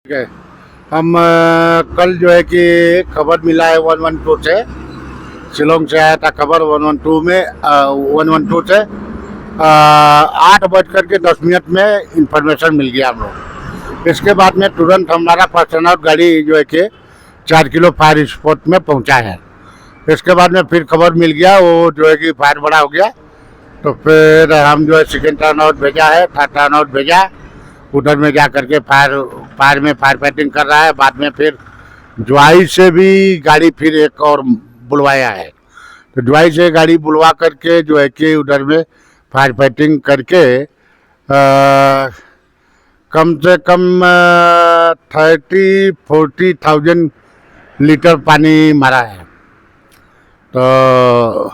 ठीक है। हम कल जो है कि खबर मिला है 112 से, शिलोंग से आया था खबर 112 में 112 से 8:10 में इंफॉर्मेशन मिल गया हम लोग। इसके बाद में तुरंत हमारा पर्सनल गाड़ी जो है कि 4 किलो फायर स्पॉट में पहुंचा है। इसके बाद में फिर खबर मिल गया, वो जो है कि फायर बड़ा हो गया, तो फिर हम जो है सेकेंड टर्न आउट भेजा है, थर्ड टर्न आउट भेजा, उधर में जा करके फायर में फायर फाइटिंग कर रहा है। बाद में फिर ज्वाई से भी गाड़ी फिर एक और बुलवाया है, तो ज्वाई से गाड़ी बुलवा करके जो है कि उधर में फायर फाइटिंग करके कम से कम 30-40,000 लीटर पानी मारा है। तो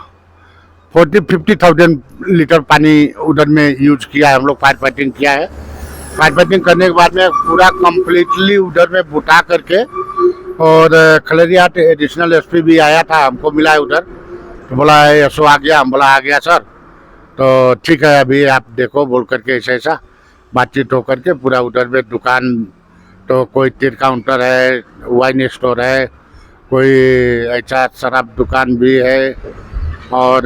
40-50,000 लीटर पानी उधर में यूज किया है, हम लोग फायर फाइटिंग किया है। फायर फाइटिंग करने के बाद में पूरा कंप्लीटली उधर में बुटा करके, और खलरिया एडिशनल एसपी भी आया था, हमको मिला है उधर, तो बोला यशो आ गया, हम बोला आ गया सर, तो ठीक है अभी आप देखो बोल करके ऐसा ऐसा बातचीत हो करके पूरा उधर में दुकान, तो कोई तिर काउंटर है, वाइन स्टोर है, कोई ऐसा शराब दुकान भी है, और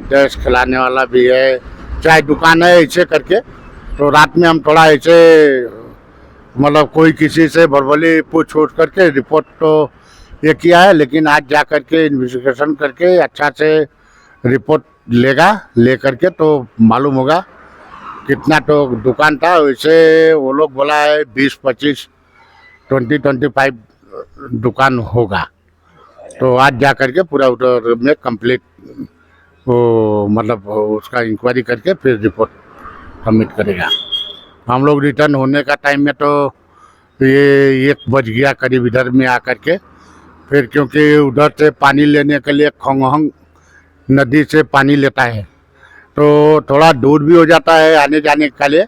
ड्रेस खिलाने वाला भी है, चाय दुकान है, ऐसे करके। तो रात में हम थोड़ा ऐसे मतलब कोई किसी से भरभली पूछ उछ करके रिपोर्ट तो ये किया है, लेकिन आज जा करके इन्वेस्टिगेशन करके अच्छा से रिपोर्ट ले करके तो मालूम होगा कितना तो दुकान था। वैसे वो लोग बोला है 20-25, 20-25 दुकान होगा। तो आज जा करके पूरा उधर में कंप्लीट वो मतलब उसका इंक्वायरी करके फिर रिपोर्ट सबमिट करेगा। हम लोग रिटर्न होने का टाइम में तो ये 1 बज गया करीब इधर में आकर के। फिर क्योंकि उधर से पानी लेने के लिए खोंगहोंग नदी से पानी लेता है, तो थोड़ा दूर भी हो जाता है आने जाने के लिए,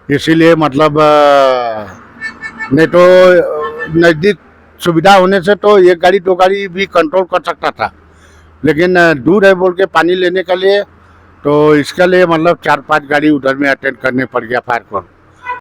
इसीलिए मतलब नहीं तो नज़दीक सुविधा होने से तो एक गाड़ी 2 गाड़ी भी कंट्रोल कर सकता था, लेकिन दूर है बोल के पानी लेने के लिए, तो इसके लिए मतलब 4-5 गाड़ी उधर में अटेंड करने पड़ गया फायर को।